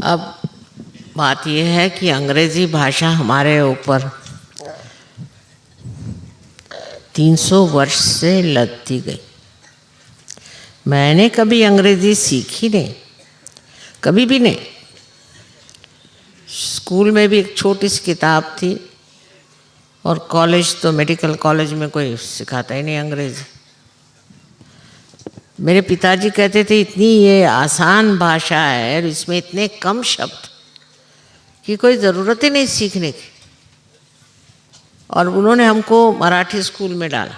अब बात यह है कि अंग्रेजी भाषा हमारे ऊपर 300 वर्ष से लदती गई। मैंने कभी अंग्रेजी सीखी नहीं, कभी भी नहीं। स्कूल में भी एक छोटी सी किताब थी और कॉलेज तो मेडिकल कॉलेज में कोई सिखाता ही नहीं अंग्रेजी। मेरे पिताजी कहते थे इतनी ये आसान भाषा है और इसमें इतने कम शब्द कि कोई ज़रूरत ही नहीं सीखने की। और उन्होंने हमको मराठी स्कूल में डाला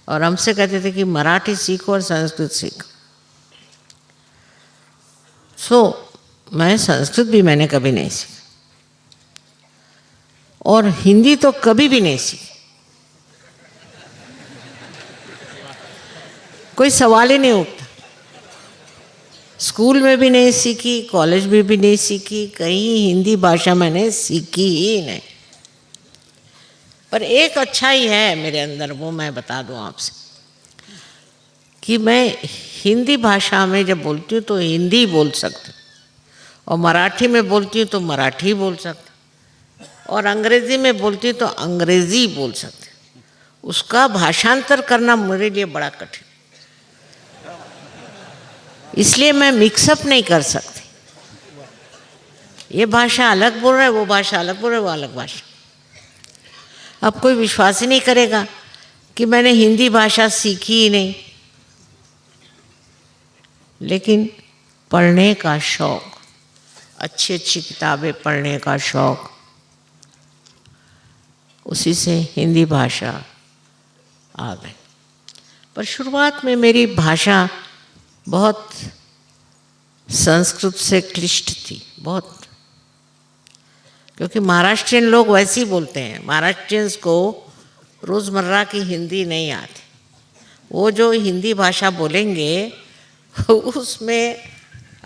और हमसे कहते थे कि मराठी सीखो और संस्कृत सीखो। मैं संस्कृत भी मैंने कभी नहीं सीखी और हिंदी तो कभी भी नहीं सीखी। कोई सवाल ही नहीं उठता। स्कूल में भी नहीं सीखी, कॉलेज में भी नहीं सीखी, कहीं हिंदी भाषा मैंने सीखी ही नहीं। पर एक अच्छा ही है मेरे अंदर, वो मैं बता दूं आपसे कि मैं हिंदी भाषा में जब बोलती हूँ तो हिंदी बोल सकती हूँ और मराठी में बोलती हूँ तो मराठी बोल सकती हूँ और अंग्रेज़ी में बोलती हूँ तो अंग्रेज़ी बोल सकती हूँ। उसका भाषांतर करना मेरे लिए बड़ा कठिन, इसलिए मैं मिक्सअप नहीं कर सकती। ये भाषा अलग बोल रहा है, वो भाषा अलग बोल रहा है, वो अलग भाषा। अब कोई विश्वास ही नहीं करेगा कि मैंने हिंदी भाषा सीखी ही नहीं। लेकिन पढ़ने का शौक़, अच्छी अच्छी किताबें पढ़ने का शौक़, उसी से हिंदी भाषा आ गई। पर शुरुआत में मेरी भाषा बहुत संस्कृत से क्लिष्ट थी, बहुत। क्योंकि महाराष्ट्रियन लोग वैसे ही बोलते हैं, महाराष्ट्रियंस को रोज़मर्रा की हिंदी नहीं आती। वो जो हिंदी भाषा बोलेंगे उसमें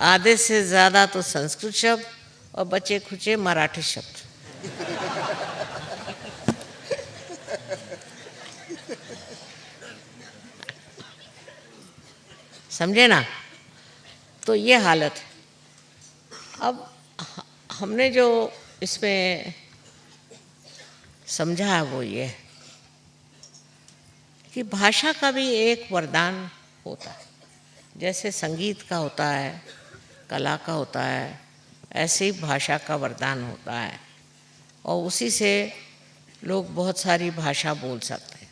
आधे से ज़्यादा तो संस्कृत शब्द और बचे खुचे मराठी शब्द। समझे ना? तो ये हालत है। अब हमने जो इसमें समझा है वो ये कि भाषा का भी एक वरदान होता है। जैसे संगीत का होता है, कला का होता है, ऐसे ही भाषा का वरदान होता है और उसी से लोग बहुत सारी भाषा बोल सकते हैं।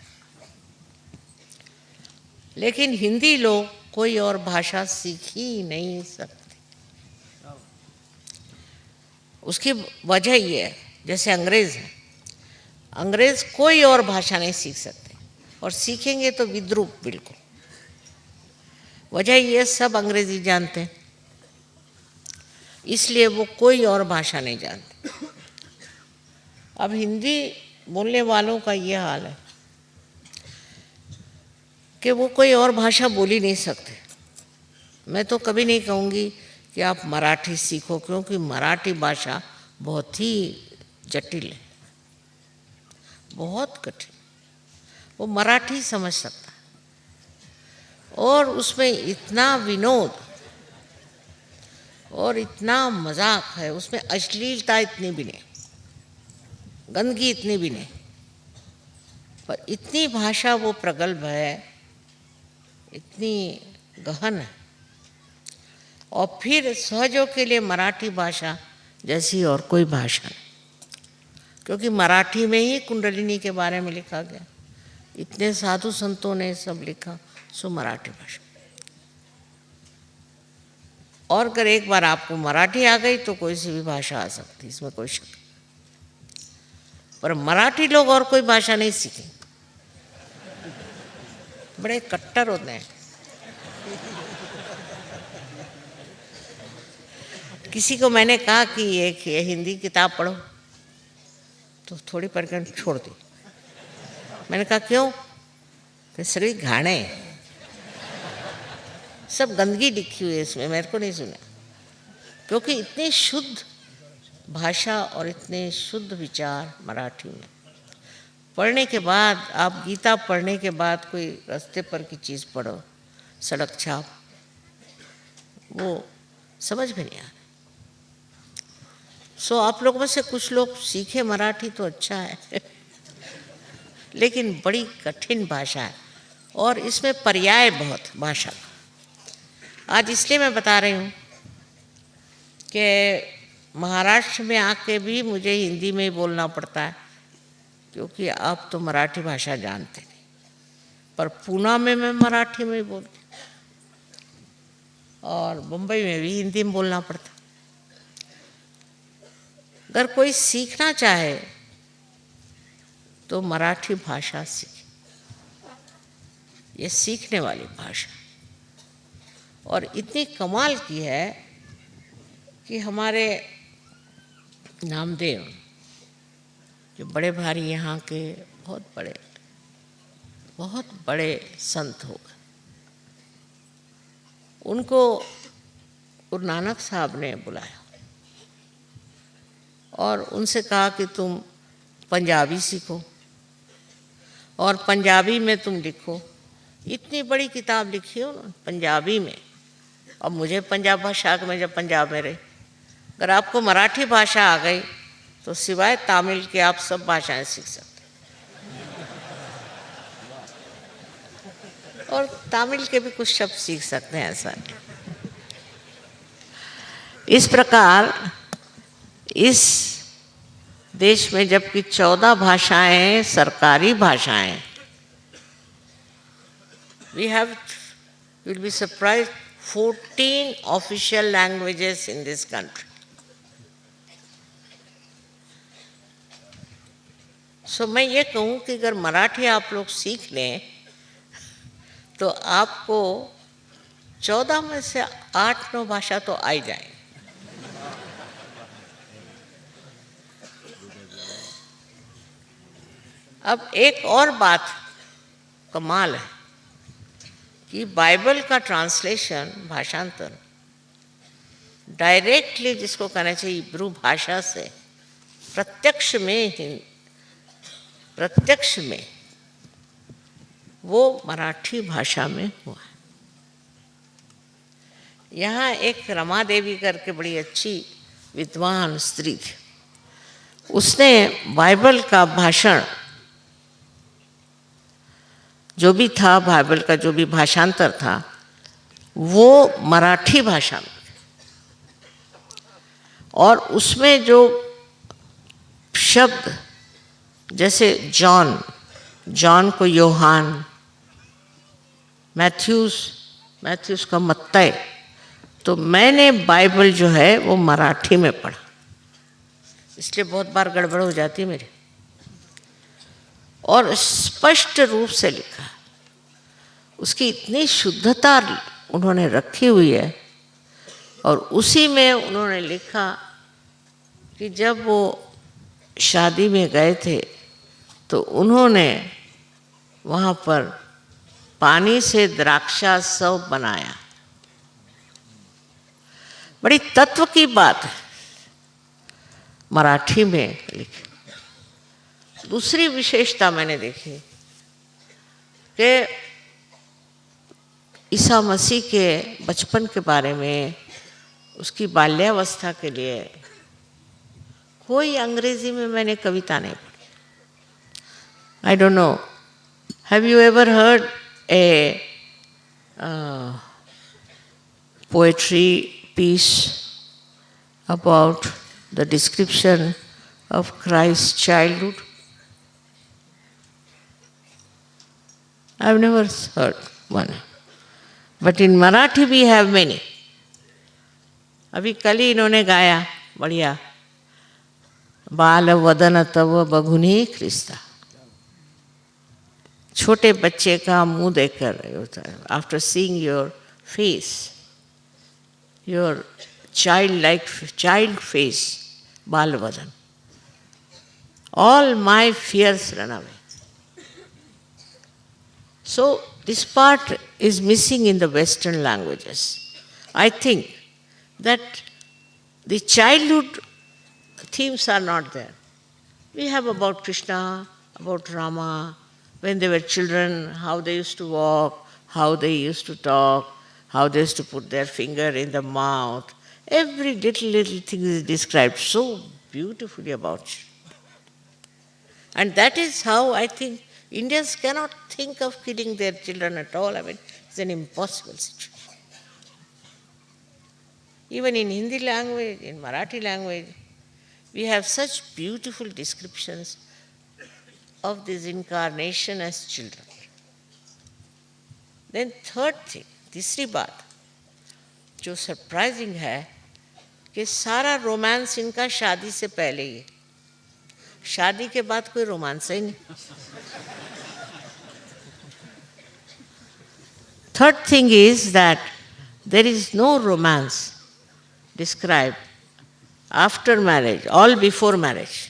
लेकिन हिंदी लोग कोई और भाषा सीख ही नहीं सकते। उसकी वजह ये है, जैसे अंग्रेज़ हैं, अंग्रेज़ कोई और भाषा नहीं सीख सकते और सीखेंगे तो विद्रूप बिल्कुल। वजह ये सब अंग्रेज़ी जानते हैं, इसलिए वो कोई और भाषा नहीं जानते। अब हिंदी बोलने वालों का ये हाल है कि वो कोई और भाषा बोल ही नहीं सकते। मैं तो कभी नहीं कहूँगी कि आप मराठी सीखो, क्योंकि मराठी भाषा बहुत ही जटिल है, बहुत कठिन। वो मराठी समझ सकता है और उसमें इतना विनोद और इतना मजाक है, उसमें अश्लीलता इतनी भी नहीं, गंदगी इतनी भी नहीं, पर इतनी भाषा वो प्रगल्भ है, इतनी गहन है। और फिर सहजों के लिए मराठी भाषा जैसी और कोई भाषा नहीं, क्योंकि मराठी में ही कुंडलिनी के बारे में लिखा गया, इतने साधु संतों ने सब लिखा, सो मराठी भाषा। और अगर एक बार आपको मराठी आ गई तो कोई सी भी भाषा आ सकती, इसमें कोई शक नहीं। पर मराठी लोग और कोई भाषा नहीं सीखेंगे, बड़े कट्टर होते हैं। किसी को मैंने कहा कि एक हिंदी किताब पढ़ो, तो थोड़ी पढ़ कर छोड़ दी। मैंने कहा क्यों? कि सभी घाणे, सब गंदगी लिखी हुई है इसमें, मेरे को नहीं सुना। क्योंकि इतनी शुद्ध भाषा और इतने शुद्ध विचार मराठी में। पढ़ने के बाद, आप गीता पढ़ने के बाद कोई रास्ते पर की चीज़ पढ़ो, सड़क छाप, वो समझ में नहीं आ रहा। सो आप लोगों में से कुछ लोग सीखे मराठी तो अच्छा है लेकिन बड़ी कठिन भाषा है और इसमें पर्याय बहुत भाषा का। आज इसलिए मैं बता रही हूँ कि महाराष्ट्र में आके भी मुझे हिंदी में ही बोलना पड़ता है क्योंकि आप तो मराठी भाषा जानते नहीं, पर पूना में मैं मराठी में ही बोलती और मुंबई में भी हिंदी में बोलना पड़ता। अगर कोई सीखना चाहे तो मराठी भाषा सीखे, ये सीखने वाली भाषा और इतनी कमाल की है कि हमारे नामदेव जो बड़े भारी यहाँ के बहुत बड़े संत हो गए, उनको गुरु नानक साहब ने बुलाया और उनसे कहा कि तुम पंजाबी सीखो और पंजाबी में तुम लिखो। इतनी बड़ी किताब लिखी है उन्होंने पंजाबी में। और मुझे पंजाब भाषा में जब पंजाब में रही, अगर आपको मराठी भाषा आ गई तो सिवाय तमिल के आप सब भाषाएं सीख सकते और तमिल के भी कुछ शब्द सीख सकते हैं, ऐसा नहीं। इस प्रकार इस देश में जबकि 14 भाषाएं सरकारी भाषाएं, we have, you'll be surprised, 14 official languages in this country. So मैं ये कहूँ कि अगर मराठी आप लोग सीख लें तो आपको 14 में से 8-9 भाषा तो आ ही जाए। अब एक और बात कमाल है कि बाइबल का ट्रांसलेशन, भाषांतर डायरेक्टली जिसको कहना चाहिए इब्रू भाषा से प्रत्यक्ष में वो मराठी भाषा में हुआ है। यहाँ एक रमा देवी करके बड़ी अच्छी विद्वान स्त्री थी, उसने बाइबल का भाषण जो भी था, बाइबल का जो भी भाषांतर था वो मराठी भाषा में, और उसमें जो शब्द जैसे जॉन को योहान, मैथ्यूस का मत्तई, तो मैंने बाइबल जो है वो मराठी में पढ़ा, इसलिए बहुत बार गड़बड़ हो जाती है मेरी, और स्पष्ट रूप से लिखा। उसकी इतनी शुद्धता उन्होंने रखी हुई है और उसी में उन्होंने लिखा कि जब वो शादी में गए थे तो उन्होंने वहाँ पर पानी से द्राक्षासव बनाया। बड़ी तत्व की बात है, मराठी में लिखी। दूसरी विशेषता मैंने देखी कि ईसा मसीह के बचपन के बारे में, उसकी बाल्यावस्था के लिए कोई अंग्रेजी में मैंने कविता नहीं पढ़ी। I don't know, have you ever heard a poetry piece about the description of Christ's childhood? I've never heard one. But in Marathi we have many. अभी कल ही इन्होंने गाया बढ़िया, बाल वदन तव बघुनी ख्रिस्ता। छोटे बच्चे का मुंह देखकर होता है, after seeing your face, your child face, बाल वदन, all my fears run away. So this part is missing in the Western languages. I think that the childhood themes are not there. We have about Krishna, about Rama, when they were children, how they used to walk, how they used to talk, how they used to put their finger in the mouth, Every little thing is described so beautifully about you. And that is how I think Indians cannot think of killing their children at all. I mean, it's an impossible situation. Even in Hindi language, in Marathi language, we have such beautiful descriptions of this incarnation as children. Then third thing, तीसरी बात जो surprising है कि सारा romance इनका शादी से पहले ही है, शादी के बाद कोई रोमांस ही नहीं. Third thing is that there is no romance described after marriage, all before marriage.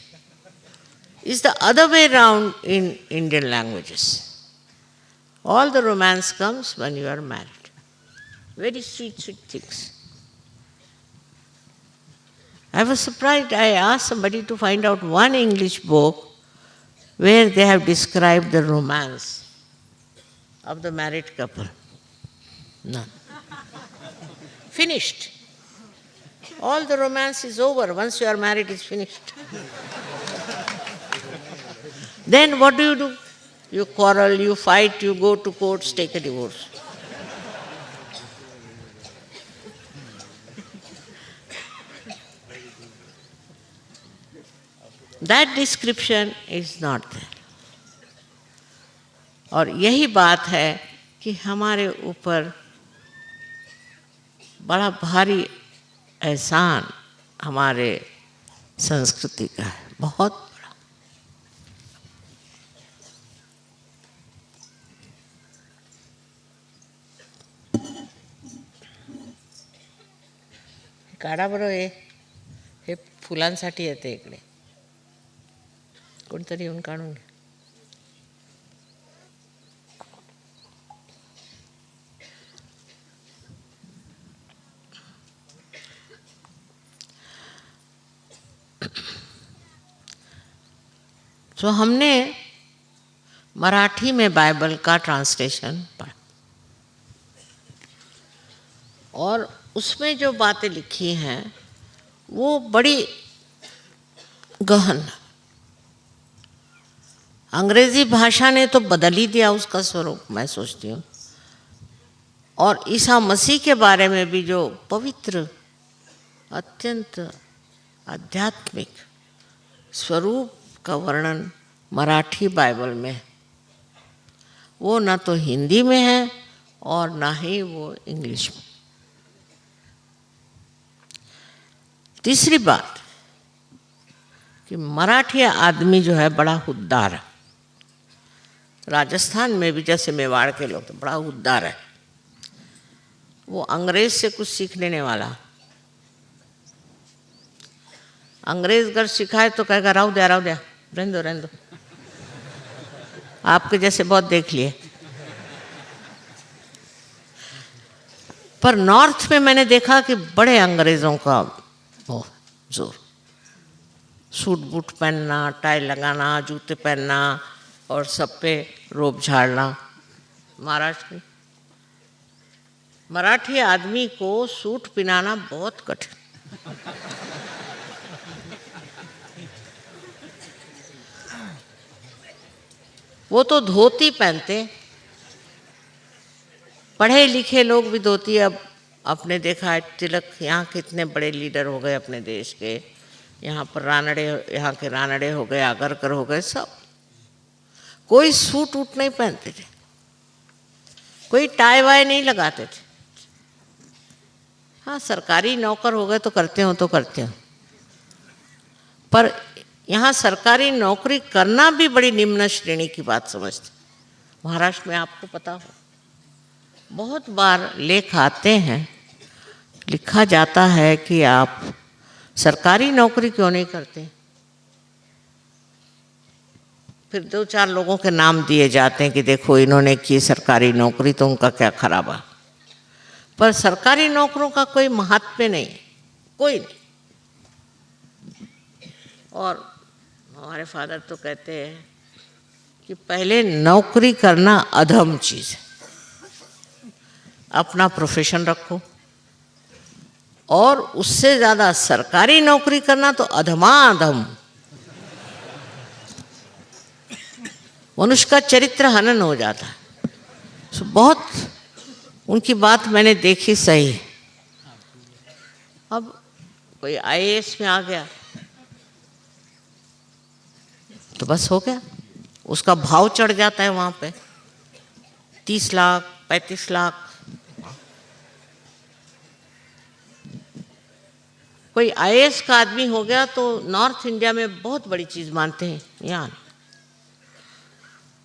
It's the other way around in Indian languages. All the romance comes when you are married. Very sweet, sweet things. I was surprised. I asked somebody to find out one English book where they have described the romance of the married couple. None. Finished. All the romance is over. Once you are married, it's finished. Then what do? You quarrel, you fight, you go to courts, take a divorce. That description is not there. और यही बात है कि हमारे ऊपर बड़ा भारी एहसान हमारे संस्कृति का है, बहुत बड़ा. काढा बरं हे फुलांसाठी येते इकडे, कोणतरी येऊन काढून घ्या. तो हमने मराठी में बाइबल का ट्रांसलेशन पढ़ा और उसमें जो बातें लिखी हैं वो बड़ी गहन. अंग्रेजी भाषा ने तो बदल ही दिया उसका स्वरूप, मैं सोचती हूँ. और ईसा मसीह के बारे में भी जो पवित्र, अत्यंत आध्यात्मिक स्वरूप का वर्णन मराठी बाइबल में, वो ना तो हिंदी में है और ना ही वो इंग्लिश में. तीसरी बात कि मराठी आदमी जो है बड़ा हुद्दार है. राजस्थान में भी जैसे मेवाड़ के लोग तो बड़ा हुद्दार है. वो अंग्रेज से कुछ सीख लेने वाला. अंग्रेज अगर सिखाए तो कहेगा राव दिया रहने दो. आपके जैसे बहुत देख लिए. पर नॉर्थ में मैंने देखा कि बड़े अंग्रेजों का वो जोर. सूट बूट पहनना, टाई लगाना, जूते पहनना और सब पे रोब झाड़ना. महाराष्ट्र में मराठी आदमी को सूट पहनाना बहुत कठिन. वो तो धोती पहनते. पढ़े लिखे लोग भी धोती. अब आपने देखा है तिलक यहाँ कितने बड़े लीडर हो गए अपने देश के. यहाँ पर रानड़े, यहाँ के रानड़े हो गए, आगरकर हो गए, सब कोई सूट वूट नहीं पहनते थे, कोई टाई वाई नहीं लगाते थे. हाँ, सरकारी नौकर हो गए तो करते हो. पर यहाँ सरकारी नौकरी करना भी बड़ी निम्न श्रेणी की बात समझते. महाराष्ट्र में आपको पता हो, बहुत बार लेख आते हैं, लिखा जाता है कि आप सरकारी नौकरी क्यों नहीं करते. फिर 2-4 लोगों के नाम दिए जाते हैं कि देखो इन्होंने की सरकारी नौकरी तो उनका क्या खराब है. पर सरकारी नौकरों का कोई महत्व नहीं, कोई नहीं. और हमारे फादर तो कहते हैं कि पहले नौकरी करना अधम चीज़ है. अपना प्रोफेशन रखो, और उससे ज़्यादा सरकारी नौकरी करना तो अधमाधम। मनुष्य का चरित्र हनन हो जाता है। बहुत उनकी बात मैंने देखी सही। अब कोई आईएएस में आ गया तो बस हो गया, उसका भाव चढ़ जाता है वहाँ पे 30 लाख 35 लाख। कोई आईएएस का आदमी हो गया तो नॉर्थ इंडिया में बहुत बड़ी चीज़ मानते हैं।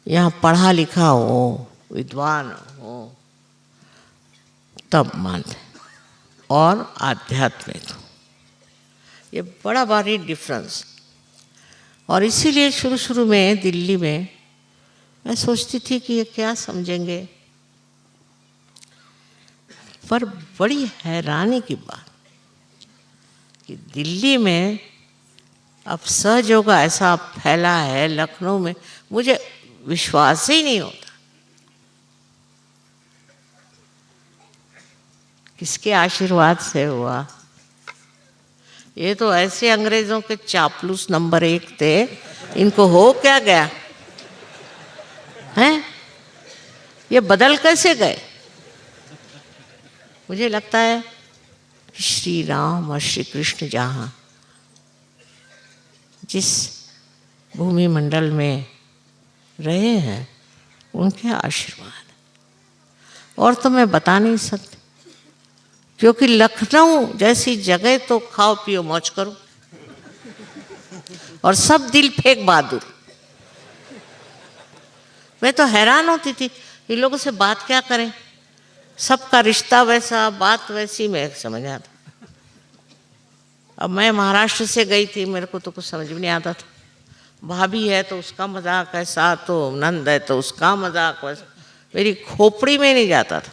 यहाँ पढ़ा लिखा हो, विद्वान हो, तब मानते हैं। और आध्यात्मिक, ये बड़ा भारी डिफरेंस। और इसीलिए शुरू शुरू में दिल्ली में मैं सोचती थी कि ये क्या समझेंगे, पर बड़ी हैरानी की बात कि दिल्ली में अब सहयोग ऐसा फैला है, लखनऊ में मुझे विश्वास ही नहीं होता। किसके आशीर्वाद से हुआ? ये तो ऐसे अंग्रेजों के चापलूस नंबर 1 थे, इनको हो क्या गया हैं? ये बदल कैसे गए? मुझे लगता है कि श्री राम और श्री कृष्ण जहाँ जिस भूमि मंडल में रहे हैं, उनके आशीर्वाद। और तो मैं बता नहीं सकती, क्योंकि लखनऊ जैसी जगह तो खाओ पियो मौज करो और सब दिल फेंक बहादुर। मैं तो हैरान होती थी, इन लोगों से बात क्या करें, सबका रिश्ता वैसा, बात वैसी। मैं समझ आता। अब मैं महाराष्ट्र से गई थी, मेरे को तो कुछ समझ भी नहीं आता था। भाभी है तो उसका मजाक ऐसा, तो नंद है तो उसका मजाक वैसा, मेरी खोपड़ी में नहीं जाता था।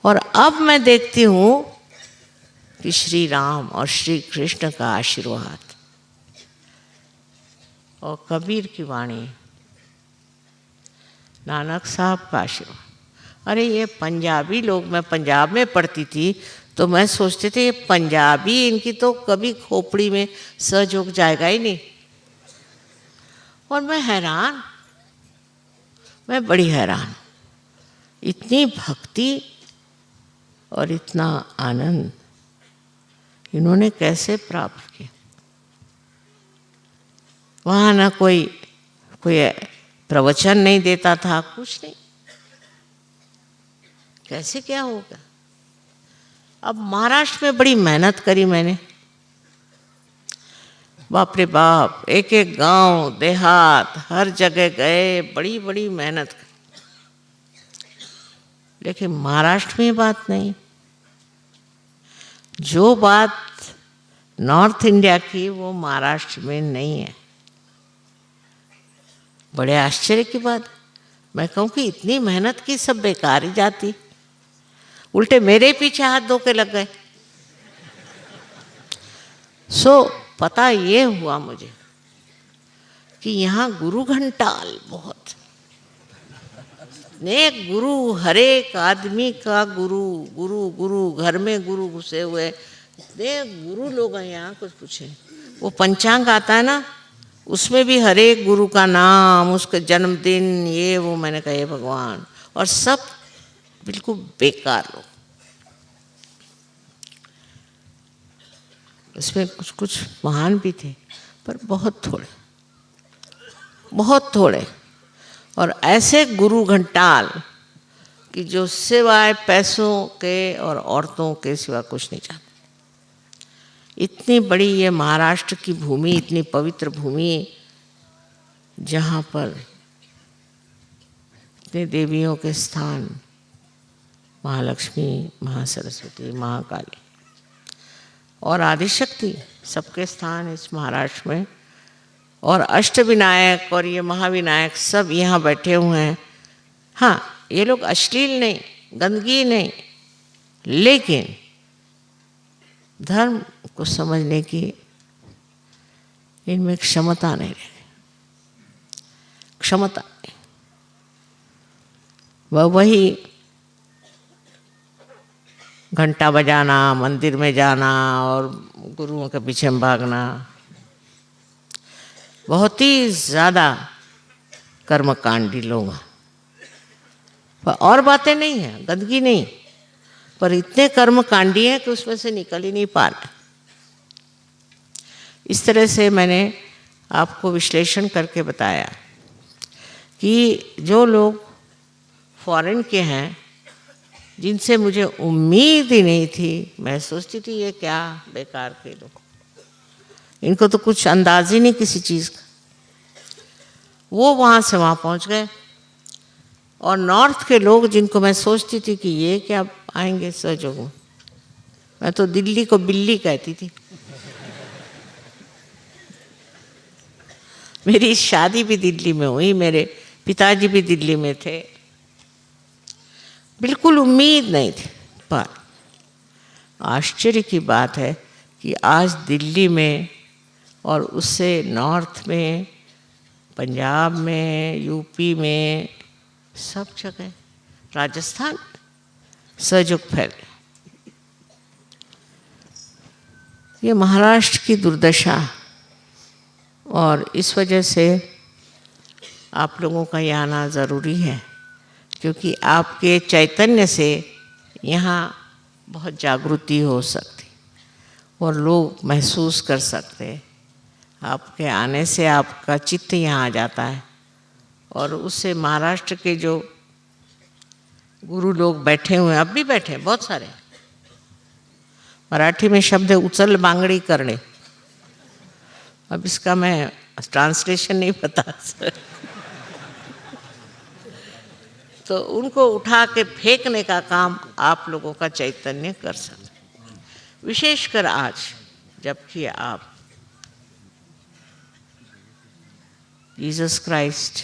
और अब मैं देखती हूँ कि श्री राम और श्री कृष्ण का आशीर्वाद और कबीर की वाणी, नानक साहब का आशीर्वाद। अरे ये पंजाबी लोग, मैं पंजाब में पढ़ती थी तो मैं सोचती थी ये पंजाबी, इनकी तो कभी खोपड़ी में सहयोग जाएगा ही नहीं। और मैं हैरान, मैं बड़ी हैरान, इतनी भक्ति और इतना आनंद इन्होंने कैसे प्राप्त किया। वहाँ ना कोई प्रवचन नहीं देता था, कुछ नहीं। कैसे क्या होगा? अब महाराष्ट्र में बड़ी मेहनत करी मैंने, बाप रे बाप, एक एक गांव देहात हर जगह गए, बड़ी बड़ी मेहनत करी। लेकिन महाराष्ट्र में बात नहीं। जो बात नॉर्थ इंडिया की वो महाराष्ट्र में नहीं है। बड़े आश्चर्य की बात। मैं कहूँ कि इतनी मेहनत की सब बेकार ही जाती, उल्टे मेरे पीछे हाथ धो के लग गए। पता ये हुआ मुझे कि यहाँ गुरु घंटाल बहुत, ने गुरु, हर एक आदमी का गुरु गुरु गुरु, घर में गुरु घुसे हुए इतने गुरु लोग हैं यहाँ, कुछ पूछे। वो पंचांग आता है ना, उसमें भी हर एक गुरु का नाम, उसका जन्मदिन, ये वो। मैंने कहा हे भगवान, और सब बिल्कुल बेकार लोग। इसमें कुछ कुछ महान भी थे, पर बहुत थोड़े, बहुत थोड़े। और ऐसे गुरु घंटाल कि जो सिवाय पैसों के और औरतों के सिवा कुछ नहीं चाहते। इतनी बड़ी ये महाराष्ट्र की भूमि, इतनी पवित्र भूमि, जहाँ पर इतने देवियों के स्थान, महालक्ष्मी, महासरस्वती, महाकाली और आदिशक्ति, सबके स्थान इस महाराष्ट्र में। और अष्टविनायक और ये महाविनायक सब यहाँ बैठे हुए हैं। हाँ, ये लोग अश्लील नहीं, गंदगी नहीं, लेकिन धर्म को समझने की इनमें क्षमता नहीं रही, क्षमता नहीं। वही घंटा बजाना, मंदिर में जाना और गुरुओं के पीछे भागना, बहुत ही ज़्यादा कर्मकांडी लोग हैं। पर और बातें नहीं हैं, गंदगी नहीं, पर इतने कर्मकांडी हैं कि उसमें से निकल ही नहीं पा रहे। इस तरह से मैंने आपको विश्लेषण करके बताया कि जो लोग फॉरेन के हैं, जिनसे मुझे उम्मीद ही नहीं थी, मैं सोचती थी ये क्या बेकार के लोग, इनको तो कुछ अंदाज ही नहीं किसी चीज़ का, वो वहाँ से वहाँ पहुँच गए। और नॉर्थ के लोग जिनको मैं सोचती थी कि ये क्या आएंगे सहयोग में, मैं तो दिल्ली को बिल्ली कहती थी। मेरी शादी भी दिल्ली में हुई, मेरे पिताजी भी दिल्ली में थे, बिल्कुल उम्मीद नहीं थी। पर आश्चर्य की बात है कि आज दिल्ली में और उससे नॉर्थ में, पंजाब में, यूपी में, सब जगह, राजस्थान सहयोग फैल। ये महाराष्ट्र की दुर्दशा, और इस वजह से आप लोगों का यहाँ आना ज़रूरी है, क्योंकि आपके चैतन्य से यहाँ बहुत जागृति हो सकती और लोग महसूस कर सकते हैं। आपके आने से आपका चित्त यहाँ आ जाता है, और उससे महाराष्ट्र के जो गुरु लोग बैठे हुए हैं, अब भी बैठे हैं बहुत सारे, मराठी में शब्द है उचल बांगड़ी करने, अब इसका मैं ट्रांसलेशन नहीं पता तो उनको उठा के फेंकने का काम आप लोगों का चैतन्य कर सकते, विशेषकर आज जबकि आप जीसस क्राइस्ट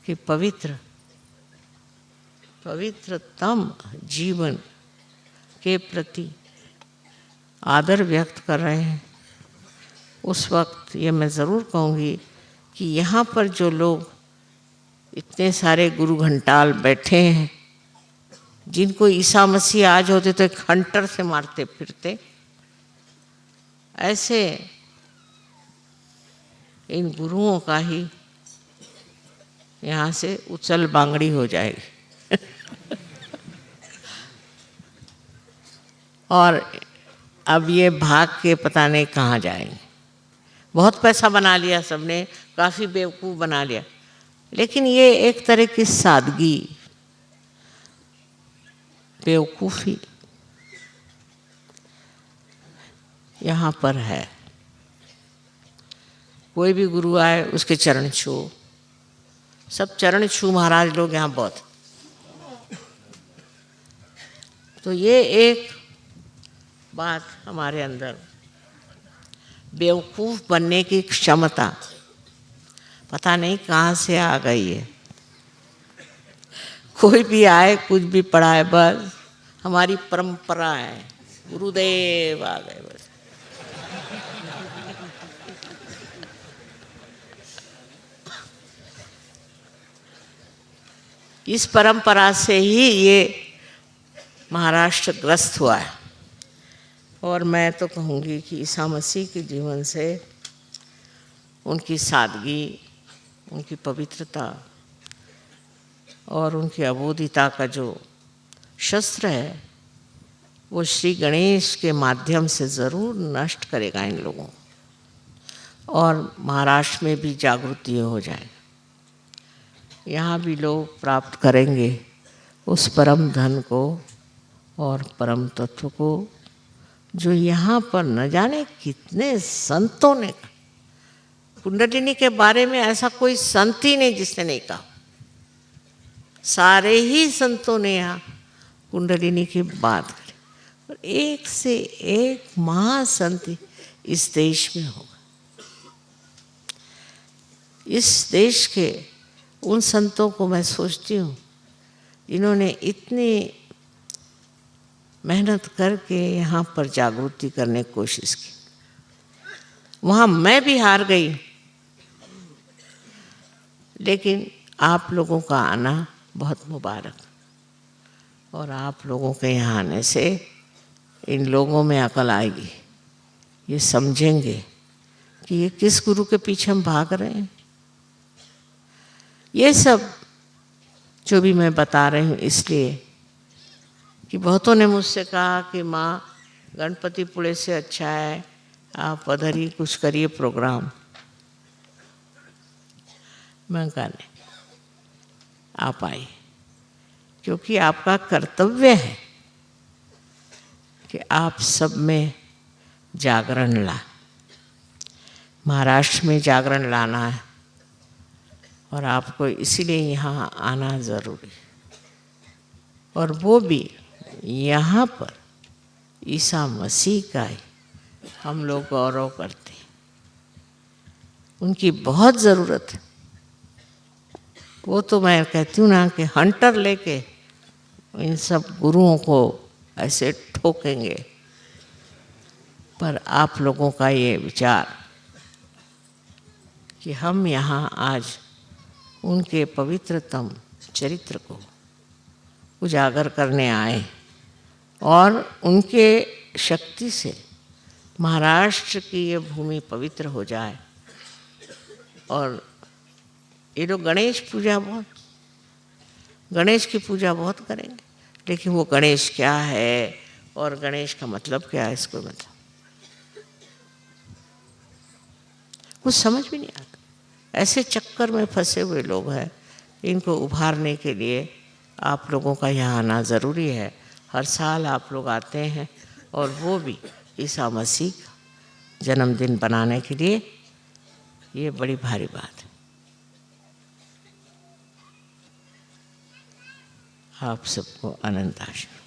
के पवित्रतम जीवन के प्रति आदर व्यक्त कर रहे हैं। उस वक्त ये मैं ज़रूर कहूँगी कि यहाँ पर जो लोग इतने सारे गुरु घंटाल बैठे हैं, जिनको ईसा मसीह आज होते तो एक हंटर से मारते फिरते, ऐसे इन गुरुओं का ही यहाँ से उचल बांगड़ी हो जाएगी और अब ये भाग के पता नहीं कहाँ जाएंगे। बहुत पैसा बना लिया सबने, काफ़ी बेवकूफ़ बना लिया, लेकिन ये एक तरह की सादगी, बेवकूफ़ी यहाँ पर है। कोई भी गुरु आए उसके चरण छू, सब चरण छू महाराज लोग यहाँ बहुत। तो ये एक बात हमारे अंदर बेवकूफ़ बनने की क्षमता पता नहीं कहाँ से आ गई है। कोई भी आए कुछ भी पढ़ाए, बस हमारी परंपरा है, गुरुदेव आ गए बस। इस परंपरा से ही ये महाराष्ट्र ग्रस्त हुआ है। और मैं तो कहूँगी कि ईसा मसीह के जीवन से उनकी सादगी, उनकी पवित्रता और उनकी अबोधिता का जो शस्त्र है, वो श्री गणेश के माध्यम से ज़रूर नष्ट करेगा इन लोगों, और महाराष्ट्र में भी जागृति हो जाएगा। यहाँ भी लोग प्राप्त करेंगे उस परम धन को और परम तत्व को, जो यहाँ पर न जाने कितने संतों ने कहा। कुंडलिनी के बारे में ऐसा कोई संत ही नहीं जिसने नहीं कहा, सारे ही संतों ने यहाँ कुंडलिनी की बात करी, और एक से एक महासंत इस देश में होगा। इस देश के उन संतों को मैं सोचती हूँ जिन्होंने इतनी मेहनत करके यहाँ पर जागृति करने की कोशिश की। वहाँ मैं भी हार गई, लेकिन आप लोगों का आना बहुत मुबारक, और आप लोगों के यहाँ आने से इन लोगों में अकल आएगी, ये समझेंगे कि ये किस गुरु के पीछे हम भाग रहे हैं। ये सब जो भी मैं बता रही हूँ इसलिए कि बहुतों ने मुझसे कहा कि माँ गणपतिपुळे से अच्छा है आप उधर ही कुछ करिए प्रोग्राम। मैं कहा नहीं, आप आइए, क्योंकि आपका कर्तव्य है कि आप सब में जागरण ला। महाराष्ट्र में जागरण लाना है और आपको इसीलिए यहाँ आना ज़रूरी, और वो भी यहाँ पर ईसा मसीह का ही हम लोग गौरव करते हैं। उनकी बहुत ज़रूरत है। वो तो मैं कहती हूँ ना कि हंटर लेके इन सब गुरुओं को ऐसे ठोकेंगे, पर आप लोगों का ये विचार कि हम यहाँ आज उनके पवित्रतम चरित्र को उजागर करने आए और उनके शक्ति से महाराष्ट्र की ये भूमि पवित्र हो जाए। और ये लोग गणेश की पूजा बहुत करेंगे, लेकिन वो गणेश क्या है और गणेश का मतलब क्या है, इसको मतलब कुछ समझ भी नहीं आता। ऐसे चक्कर में फंसे हुए लोग हैं, इनको उभारने के लिए आप लोगों का यहाँ आना ज़रूरी है। हर साल आप लोग आते हैं, और वो भी ईसा मसीह का जन्मदिन बनाने के लिए, ये बड़ी भारी बात है। आप सबको अनंत आशीर्वाद।